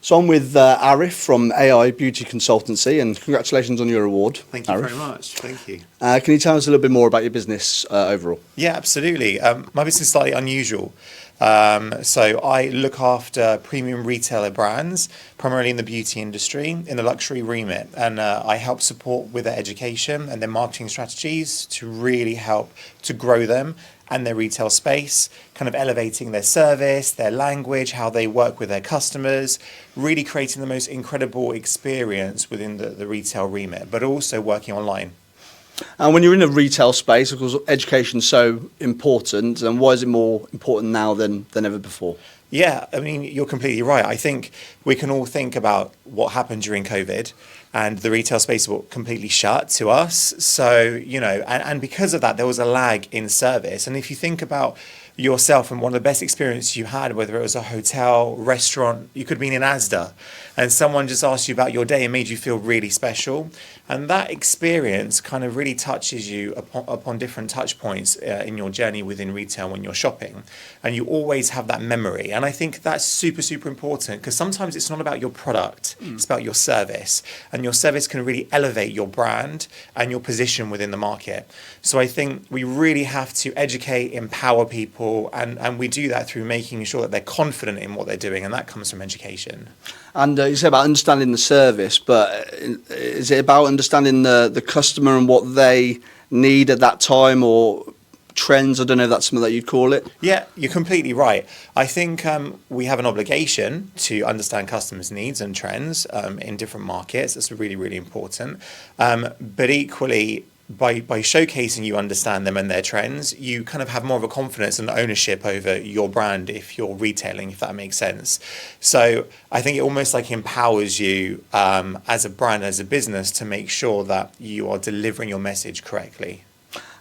So I'm with Arif from AI Beauty Consultancy, and congratulations on your award. Thank you Arif. very much. Thank you. Can you tell us a little bit more about your business overall? Yeah, absolutely. My business is slightly unusual. So I look after premium retailer brands, primarily in the beauty industry, in the luxury remit, and I help support with their education and their marketing strategies to really help to grow them and their retail space, kind of elevating their service, their language, how they work with their customers, really creating the most incredible experience within the retail remit, but also working online. And when you're in a retail space, of course, education's so important, and why is it more important now than ever before? Yeah, I mean, you're completely right. I think we can all think about what happened during COVID, and the retail space was completely shut to us. So, and because of that, there was a lag in service. And if you think about yourself and one of the best experiences you had, whether it was a hotel, restaurant, you could have been in Asda, and someone just asked you about your day and made you feel really special. And that experience kind of really touches you upon different touch points in your journey within retail when you're shopping. And you always have that memory. And I think that's super, super important, because sometimes it's not about your product, it's about your service. And your service can really elevate your brand and your position within the market. So I think we really have to educate, empower people, and we do that through making sure that they're confident in what they're doing, and that comes from education. And you say about understanding the service, but is it about understanding the customer and what they need at that time, or trends? I don't know if that's something that you'd call it. Yeah, you're completely right. I think we have an obligation to understand customers' needs and trends in different markets. That's really, really important. But equally, by showcasing you understand them and their trends, you kind of have more of a confidence and ownership over your brand if you're retailing, if that makes sense. So I think it almost like empowers you as a brand, as a business, to make sure that you are delivering your message correctly.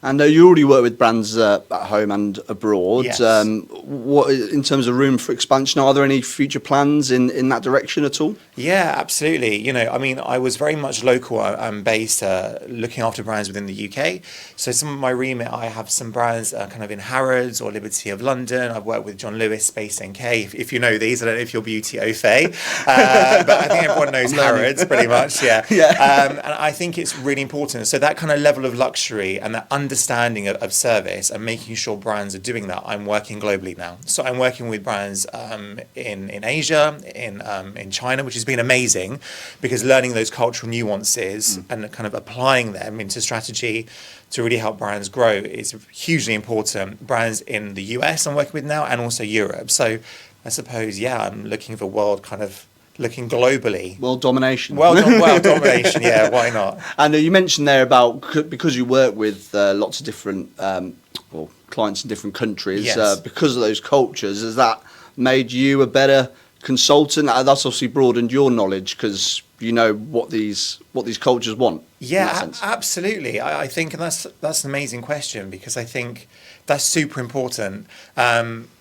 And you already work with brands at home and abroad. Yes. What, in terms of room for expansion, are there any future plans in that direction at all? Yeah, absolutely. I mean, I was very much local. I'm based looking after brands within the UK. So some of my remit, I have some brands kind of in Harrods or Liberty of London. I've worked with John Lewis, Space NK. If you know these, I don't know if you're beauty au fait, but I think everyone knows Harrods pretty much. Yeah. And I think it's really important. So that kind of level of luxury and that understanding of service and making sure brands are doing that. I'm working globally now. So I'm working with brands in Asia, in China, which has been amazing, because learning those cultural nuances and kind of applying them into strategy to really help brands grow is hugely important. Brands in the US I'm working with now, and also Europe. So I suppose, I'm looking for looking globally. World domination. World domination, yeah, why not? And you mentioned there about, because you work with lots of different clients in different countries, Yes. because of those cultures, has that made you a better consultant? That's obviously broadened your knowledge, because you know what these cultures want. Yeah, absolutely. I think, and that's an amazing question, because I think that's super important,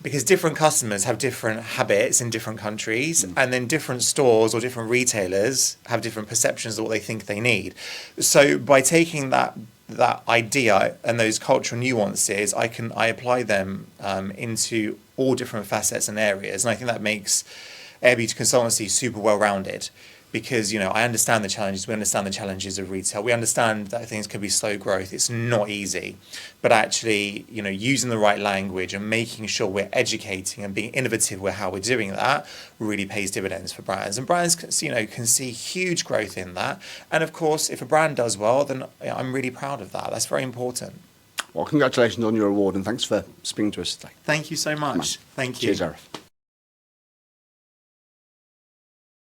because different customers have different habits in different countries, and then different stores or different retailers have different perceptions of what they think they need. So by taking that idea and those cultural nuances, I apply them into all different facets and areas, and I think that makes Air Beauty Consultancy super well-rounded. Because, I understand the challenges, we understand the challenges of retail, we understand that things can be slow growth, it's not easy. But actually, using the right language and making sure we're educating and being innovative with how we're doing that really pays dividends for brands. And brands can see huge growth in that. And of course, if a brand does well, then I'm really proud of that. That's very important. Well, congratulations on your award, and thanks for speaking to us today. Thank you so much. Thank you. Cheers, Arif.